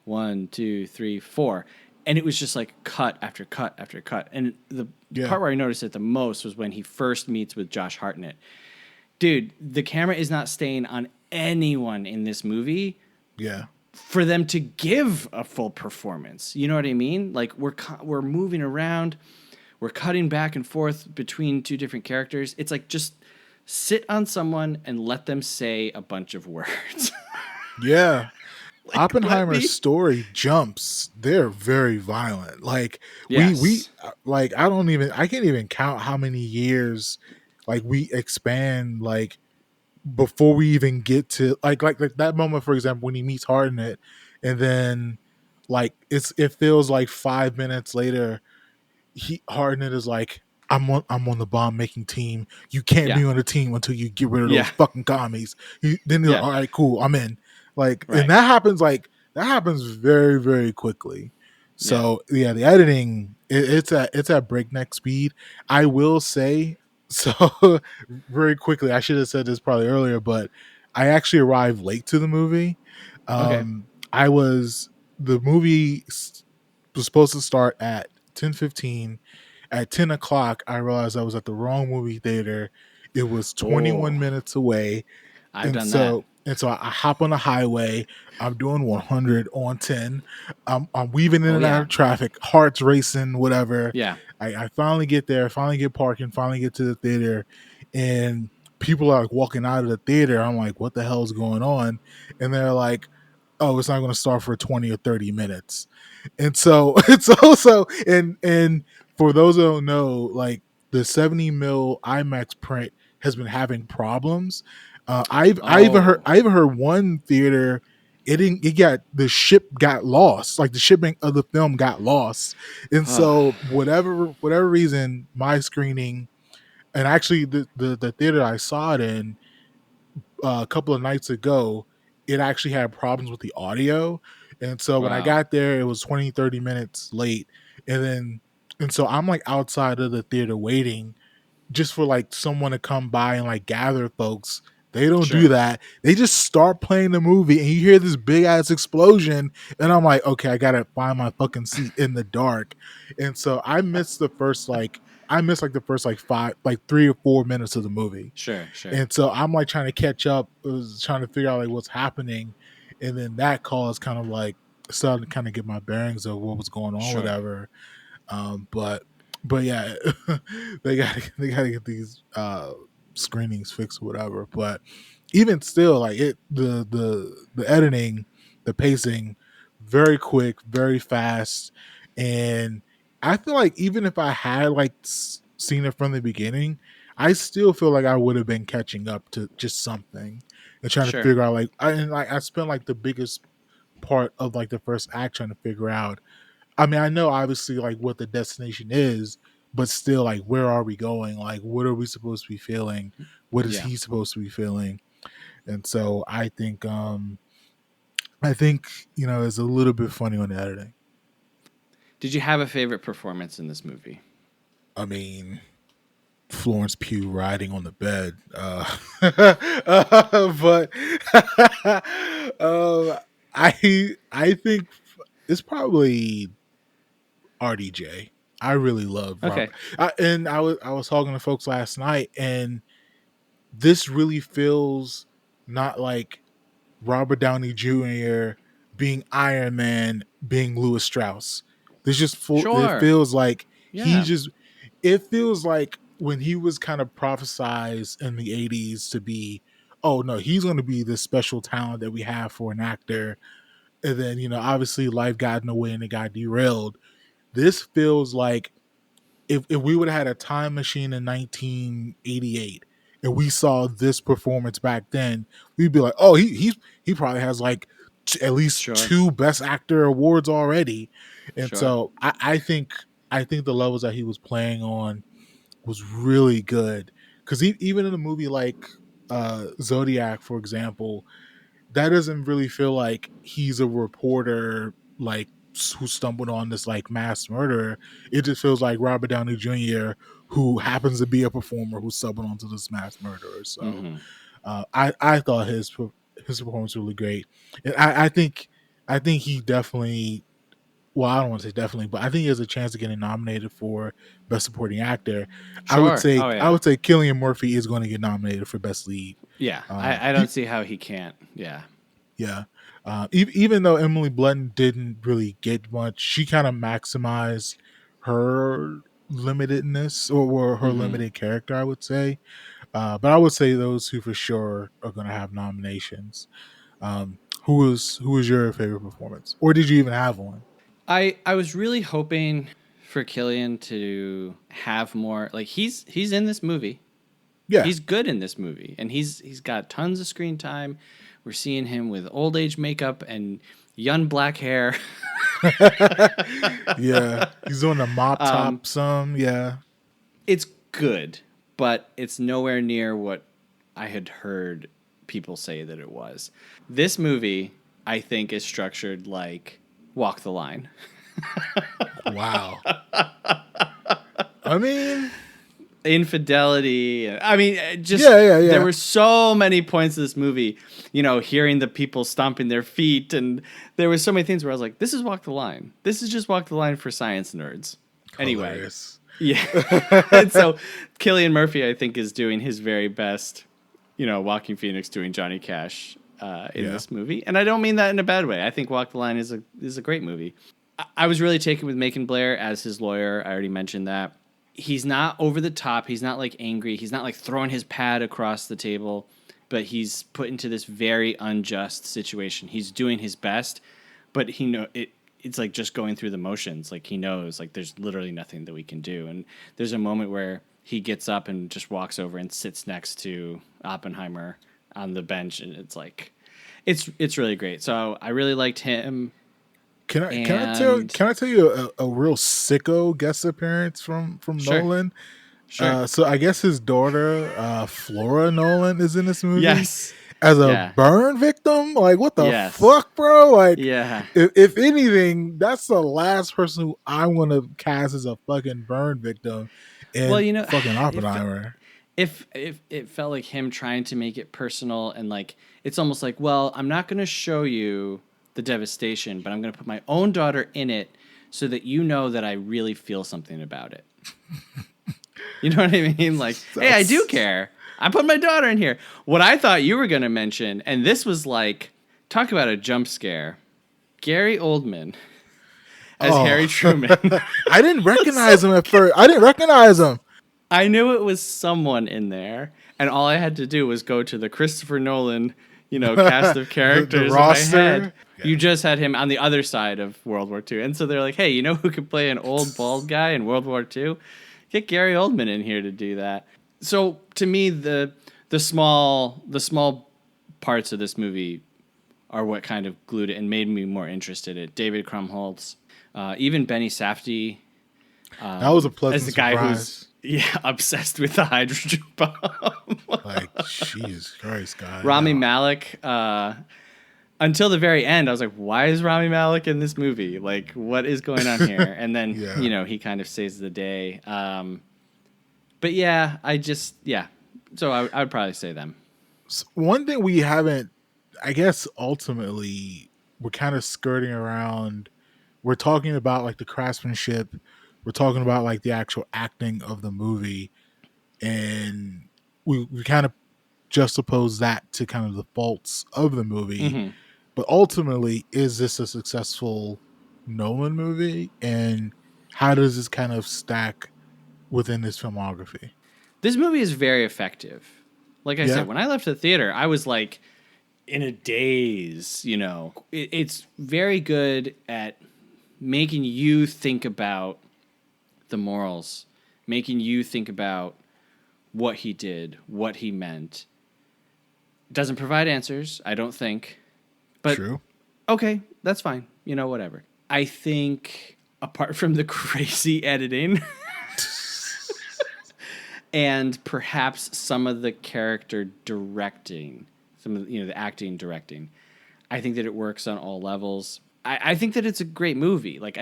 1, 2, 3, 4. And it was just like cut after cut after cut. And the part where I noticed it the most was when he first meets with Josh Hartnett. Dude, the camera is not staying on anyone in this movie. Yeah. For them to give a full performance. You know what I mean? Like we're moving around. We're cutting back and forth between two different characters. It's like just sit on someone and let them say a bunch of words. Yeah. Like, Oppenheimer's story jumps. They're very violent. Like we like I can't even count how many years like we expand like before we even get to like that moment, for example, when he meets Hartnett, and then like it feels like 5 minutes later Hartnett is like, I'm on the bomb making team. You can't be on the team until you get rid of those fucking commies. Then he's like, all right, cool, I'm in. Like, and that happens very, very quickly. So the editing it's at breakneck speed. I will say so very quickly. I should have said this probably earlier, but I actually arrived late to the movie. The movie was supposed to start at 10:15. At 10 o'clock, I realized I was at the wrong movie theater. It was 21 minutes away. I've done that. And so I hop on the highway. I'm doing 100 on 10. I'm weaving in and out of traffic, hearts racing, whatever. Yeah. I finally get there, finally get parking, finally get to the theater, and people are like walking out of the theater. I'm like, what the hell is going on? And they're like, oh, it's not going to start for 20 or 30 minutes. And so it's also, and for those who don't know, like the 70 mil IMAX print has been having problems. I even heard one theater, the ship got lost, like the shipping of the film got lost. And so whatever reason, my screening, and actually the theater I saw it in a couple of nights ago, it actually had problems with the audio. And so when I Wow. got there, it was 20, 30 minutes late. And then, and so I'm like outside of the theater waiting just for like someone to come by and like gather folks. They don't do Sure. that. They just start playing the movie and you hear this big ass explosion. And I'm like, okay, I gotta find my fucking seat in the dark. And so I missed like the first like 3 or 4 minutes of the movie. Sure. Sure. And so I'm like trying to catch up, was trying to figure out like what's happening. And then that cause kind of like started to kind of get my bearings of what was going on, Sure. whatever. But yeah, they gotta get these screenings fixed or whatever. But even still, like the editing, the pacing, very quick, very fast, and I feel like even if I had like seen it from the beginning, I still feel like I would have been catching up to just something and trying to Sure. figure out I spent like the biggest part of like the first act trying to figure out. I mean, I know obviously like what the destination is, but still, like, where are we going? Like, what are we supposed to be feeling? What is Yeah. he supposed to be feeling? And so I think it's a little bit funny on the editing. Did you have a favorite performance in this movie? I mean, Florence Pugh riding on the bed, but I think it's probably RDJ. I really love Okay. Robert, and I was talking to folks last night, and this really feels not like Robert Downey Jr. being Iron Man, being Louis Strauss. It Sure. feels like he Yeah. just. It feels like when he was kind of prophesized in the '80s to be, oh no, he's going to be this special talent that we have for an actor, and then obviously life got in the way and it got derailed. This feels like if we would have had a time machine in 1988 and we saw this performance back then, we'd be like, oh, he probably has like at least Sure. 2 Best Actor awards already. And Sure. so I think the levels that he was playing on was really good because even in a movie like Zodiac, for example, that doesn't really feel like he's a reporter like who stumbled on this like mass murder. It just feels like Robert Downey Jr. who happens to be a performer who stumbled onto this mass murderer. So Mm-hmm. I thought his performance was really great, and I think he definitely. Well, I don't want to say definitely, but I think he has a chance of getting nominated for Best Supporting Actor. I would Sure. say Oh I yeah. would say Cillian Murphy is going to get nominated for Best Lead. Yeah. I He don't see how he can't. Yeah. Yeah. Even though Emily Blunt didn't really get much, she kind of maximized her limitedness or her Mm-hmm. limited character, I would say. But I would say those who for sure are going to have nominations. Who was your favorite performance, or did you even have one? I was really hoping for Killian to have more. Like he's in this movie. Yeah, He's good in this movie, and he's got tons of screen time. We're seeing him with old age makeup and young black hair. yeah. He's doing the mop um, top some. Yeah, it's good, but it's nowhere near what I had heard people say that it was. This movie, I think, is structured like Walk the Line. wow. I mean, Infidelity. I mean, just yeah, yeah, there yeah. were so many points of this movie, hearing the people stomping their feet, and there were so many things where I was like, this is Walk the Line. This is just Walk the Line for science nerds. Anyway, Hilarious. yeah. And so Killian Murphy, I think, is doing his very best, Walking Phoenix doing Johnny Cash in Yeah. this movie. And I don't mean that in a bad way. I think Walk the Line is a great movie. I was really taken with Macon Blair as his lawyer. I already mentioned that. He's not over the top. He's not like angry. He's not like throwing his pad across the table, but he's put into this very unjust situation. He's doing his best, but it's like just going through the motions. Like he knows like there's literally nothing that we can do. And there's a moment where he gets up and just walks over and sits next to Oppenheimer on the bench, and it's like it's really great. So I really liked him. Can I tell And can I tell you a real sicko guest appearance from sure. Nolan? Sure. So I guess his daughter, Flora Nolan, is in this movie Yes. as a Yeah. burn victim. Like, what the Yes. fuck, bro? Like, Yeah. if anything, that's the last person who I want to cast as a fucking burn victim Well, in fucking if Oppenheimer. if it felt like him trying to make it personal and like it's almost like, well, I'm not going to show you the devastation, but I'm going to put my own daughter in it so that you know that I really feel something about it. You know what I mean? Like, hey, I do care. I put my daughter in here. What I thought you were going to mention, and this was like, talk about a jump scare. Gary Oldman as Harry Truman. I didn't recognize him at first. I didn't recognize him. I knew it was someone in there, and all I had to do was go to the Christopher Nolan, cast of characters in my head. Yeah. You just had him on the other side of World War II, and so they're like, "Hey, you know who could play an old bald guy in World War II? Get Gary Oldman in here to do that." So to me, the small parts of this movie are what kind of glued it and made me more interested in it. David Krumholtz, even Benny Safdie. That was a pleasant as the guy surprise. who's obsessed with the hydrogen bomb. Like, Jesus Christ, guy. Rami Malek. Until the very end, I was like, "Why is Rami Malek in this movie? Like, what is going on here?" And then he kind of saves the day. But yeah, So I would probably say them. So one thing we haven't, I guess, ultimately, we're kind of skirting around. We're talking about like the craftsmanship. We're talking about like the actual acting of the movie, and we kind of juxtapose that to kind of the faults of the movie. Mm-hmm. But ultimately, is this a successful Nolan movie, and how does this kind of stack within his filmography? This movie is very effective. Like I said, when I left the theater, I was like in a daze. It's very good at making you think about the morals, making you think about what he did, what he meant. Doesn't provide answers, I don't think. But True. Okay, that's fine. Whatever. I think apart from the crazy editing and perhaps some of the character directing, some of the acting directing, I think that it works on all levels. I think that it's a great movie. Like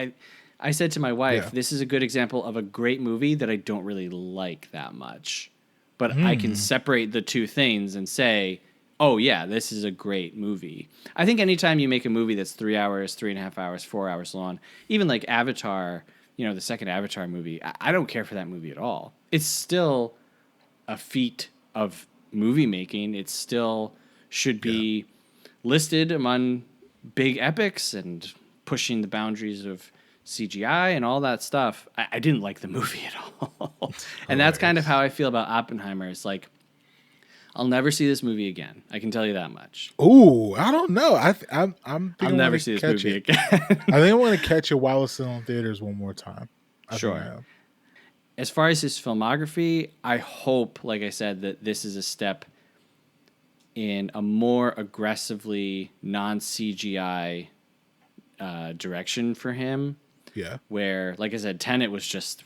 I said to my wife, this is a good example of a great movie that I don't really like that much. But I can separate the two things and say, oh, yeah, this is a great movie. I think anytime you make a movie that's 3 hours, 3.5 hours, 4 hours long, even like Avatar, the second Avatar movie, I don't care for that movie at all. It's still a feat of movie making. It still should be listed among big epics and pushing the boundaries of CGI and all that stuff. I didn't like the movie at all. And that's kind of how I feel about Oppenheimer. It's like, I'll never see this movie again. I can tell you that much. Ooh, I don't know. I'll never see this movie again. I think I want to catch it while it's still in theaters one more time. Sure. As far as his filmography, I hope, like I said, that this is a step in a more aggressively non-CGI direction for him. Yeah. Where, like I said, Tenet was just...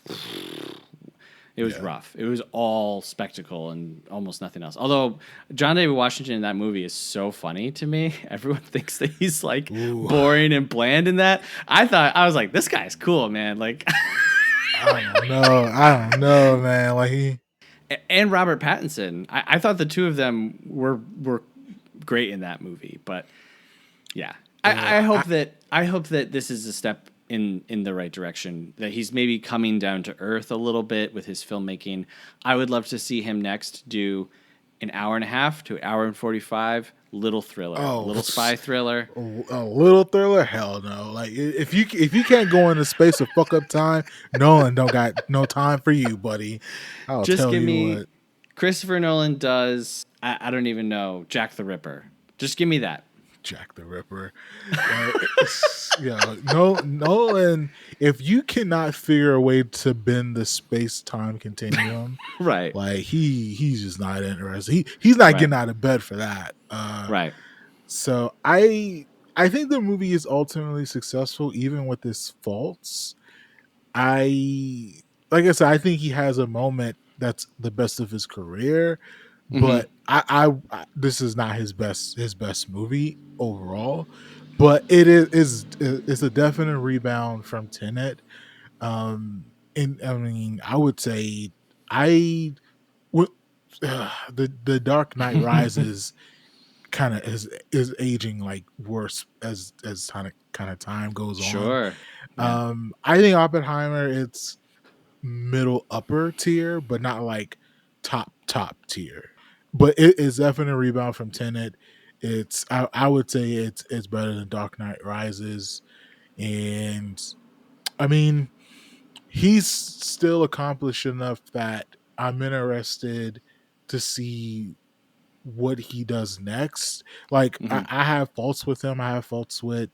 It was rough. It was all spectacle and almost nothing else. Although John David Washington in that movie is so funny to me. Everyone thinks that he's like boring and bland in that. I was like, this guy's cool, man. Like, I don't know, man. Like and Robert Pattinson. I thought the two of them were great in that movie. But yeah, I hope that this is a step in the right direction, that he's maybe coming down to earth a little bit with his filmmaking. I would love to see him next do an hour and a half to an hour and 45 little thriller, little spy thriller. A little thriller? Hell no. Like if you can't go into space of fuck up time, Nolan don't got no time for you, buddy. I'll just tell give you me what. Christopher Nolan does, I don't even know, Jack the Ripper. Just give me that. Jack the Ripper. Nolan, if you cannot figure a way to bend the space-time continuum, right? Like he's just not interested. He's not getting out of bed for that. Right. So I think the movie is ultimately successful, even with its faults. Like I said, I think he has a moment that's the best of his career, Hmm. but I this is not his best movie overall, but it's a definite rebound from Tenet. And I mean, I would say I would the Dark Knight Rises kind of is aging like worse as kind of time goes on. Sure. Yeah. I think Oppenheimer it's middle upper tier, but not like top tier. But it is definitely a rebound from Tenet. I would say it's better than Dark Knight Rises, and I mean he's still accomplished enough that I'm interested to see what he does next. Like Hmm. I have faults with him. I have faults with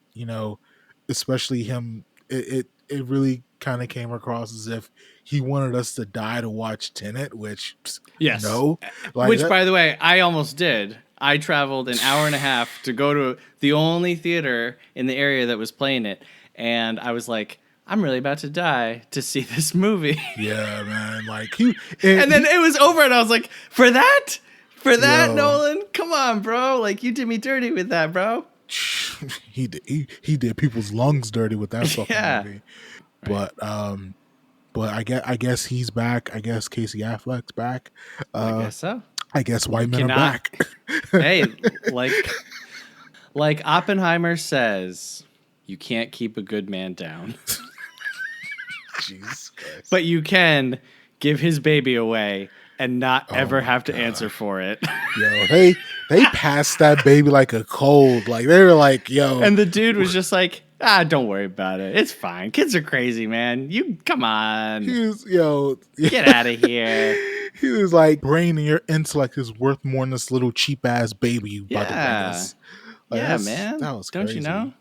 especially him. It really kind of came across as if he wanted us to die to watch Tenet, which Yes. no, like Which, that. by the way, I almost did. I traveled an hour and a half to go to the only theater in the area that was playing it, and I was like, I'm really about to die to see this movie. Yeah, man. Like he and And then he, it was over, and I was like, for that? For that, yo, Nolan? Come on, bro. Like, you did me dirty with that, bro. he did people's lungs dirty with that fucking Yeah. movie. Right. But I guess he's back. I guess Casey Affleck's back. I Uh, guess so. I guess You white men are cannot. back. Hey, like Oppenheimer says, you can't keep a good man down. Jesus Christ. But you can give his baby away and not Oh ever my have to god. answer for it. Yo, they passed that baby like a cold. Like they were like, yo, And the dude was just like, don't worry about it. It's fine. Kids are crazy, man. You come on. he was yo Get out of here. he was like brain and your intellect is worth more than this little cheap ass baby you about to bring Yeah. us. Like Yeah, man. that was Don't you know? crazy.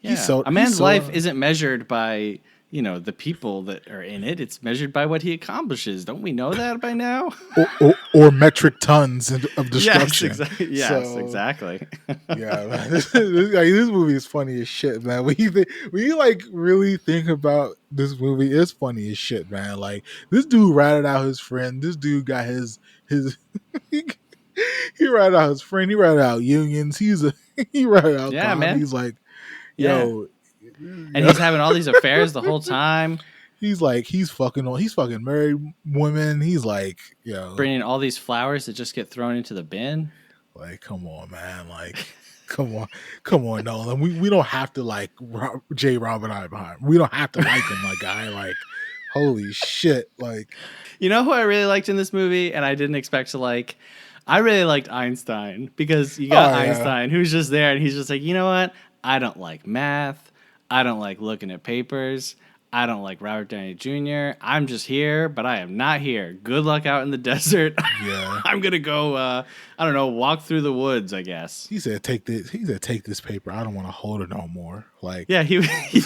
Yeah. A He's man's life so isn't measured by, the people that are in it. It's measured by what he accomplishes. Don't we know that by now? or metric tons of Yes, destruction. exactly. Yes, So exactly. yeah, man. This movie is funny as shit, man. When you like really think about this movie, it's funny as shit, man. Like this dude ratted out his friend. This dude got his he, he ratted out his friend. He ratted out unions. He ratted out Yeah, God. man. He's like, Yeah. yo, And yo. he's having all these affairs the whole time, He's like he's fucking married women. He's like, yo, bringing all these flowers that just get thrown into the bin. like, come on, man. Like, come on, Nolan. We don't have to like J. Robert Oppenheimer. We don't have to like him, my guy. Like, holy shit. Like, You know who I really liked in this movie and I didn't expect to like? I really liked Einstein because you got oh yeah, Einstein who's just there and he's just like, you know what? I don't like math. I don't like looking at papers. I don't like Robert Downey Jr. I'm just here, but I am not here. Good luck out in the desert. yeah. I'm going to go, I don't know, walk through the woods, I guess. He said, take this. He said, take this paper. I don't want to hold it no more. Like, Yeah, he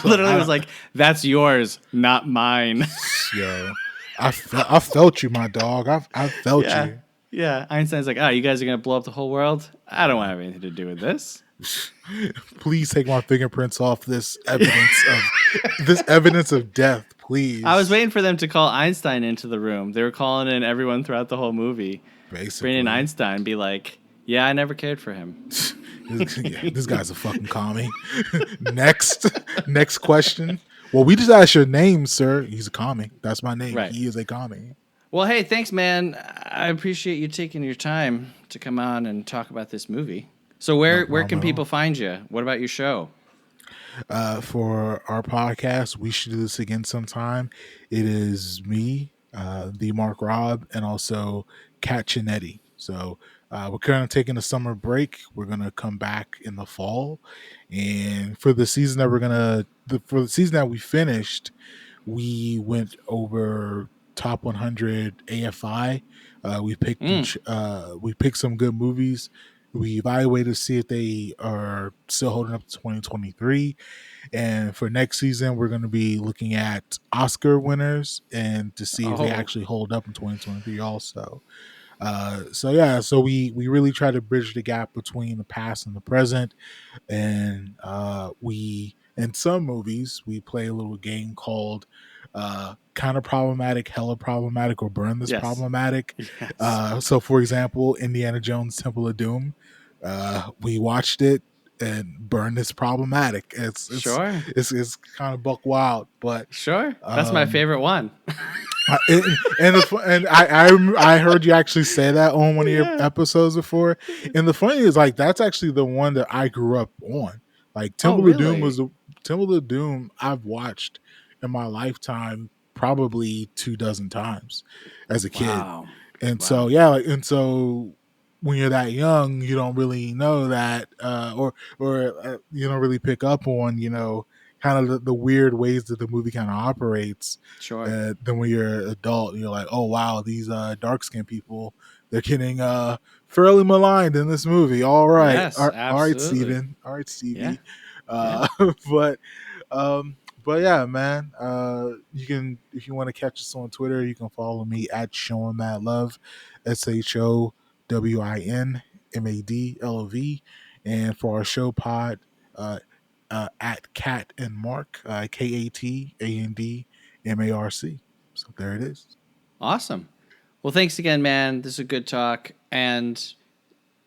literally was like, that's yours, not mine. yo, I felt you, my dog. I felt Yeah. you. Yeah. Einstein's like, you guys are going to blow up the whole world? I don't want to have anything to do with this. Please take my fingerprints off this evidence of death, please. I was waiting for them to call Einstein into the room. They were calling in everyone throughout the whole movie. Basically, Bringing in Einstein, be like, yeah, I never cared for him. this guy's a fucking commie. Next question. Well, we just asked your name, sir. He's a commie. That's my name. Right. He is a commie. Well, hey, thanks, man. I appreciate you taking your time to come on and talk about this movie. So where can problem at people all. find you? What about your show? For our podcast, we should do this again sometime. It is me, the Mark Rob, and also Kat Chinetti. So we're kind of taking a summer break. We're gonna come back in the fall, and for the season that for the season that we finished, we went over top 100 AFI. Mm. We picked some good movies. We evaluated to see if they are still holding up to 2023. And for next season, we're going to be looking at Oscar winners and to see if they Oh, actually hold up in 2023 also. So we really try to bridge the gap between the past and the present. And we in some movies we play a little game called kind of problematic, hella problematic, or burn this Yes. problematic. Yes. So, for example, Indiana Jones Temple of Doom, we watched it and burn this problematic. Sure. It's kind of buck wild, but Sure. That's my um, favorite one. I heard you actually say that on one of your Yeah. episodes before, and the funny is like that's actually the one that I grew up on. Like Oh, really? Temple of Doom I've watched in my lifetime probably 2 dozen times as a kid, Wow. and so Wow. yeah, and so when you're that young, you don't really know that, or you don't really pick up on kind of the weird ways that the movie kind of operates. Sure. Then when you're an adult, you're like, oh wow, these dark skinned people, they're getting fairly maligned in this movie. Yes, All right, absolutely. Steven, all right, Yeah. Stevie. Yeah. Uh, but but yeah, man. You can, if you want to catch us on Twitter, you can follow me at Showing Mad Love, ShowWinMadLov, and for our show pod, at Cat and Marc, KatandDMarc. So there it is. Awesome. Well, thanks again, man. This is a good talk. And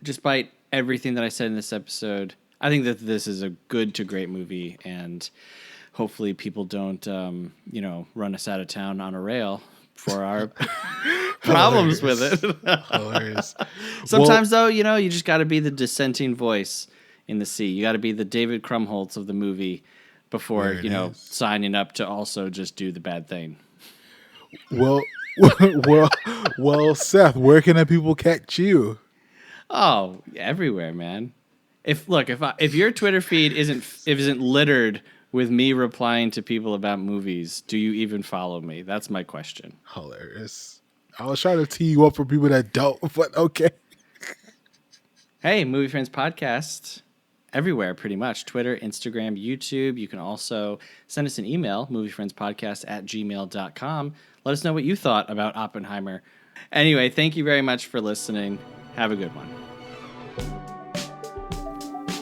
despite everything that I said in this episode, I think that this is a good to great movie. And hopefully people don't, run us out of town on a rail for our problems with it. Hilarious. Well, Sometimes, though, you just got to be the dissenting voice in the sea. You got to be the David Krumholtz of the movie before, there it is. signing up to also just do the bad thing. Well, well, Seth, where can the people catch you? Oh, everywhere, man. If your Twitter feed isn't littered with me replying to people about movies, do you even follow me? That's my question. Hilarious. I was trying to tee you up for people that don't, but okay. Hey, Movie Friends Podcast, everywhere pretty much. Twitter, Instagram, YouTube. You can also send us an email, moviefriendspodcast@gmail.com. Let us know what you thought about Oppenheimer. Anyway, thank you very much for listening. Have a good one.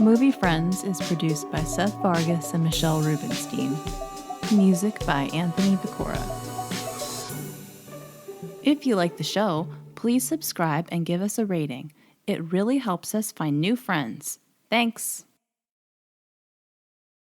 Movie Friends is produced by Seth Vargas and Michelle Rubenstein. Music by Anthony Vicora. If you like the show, please subscribe and give us a rating. It really helps us find new friends. Thanks!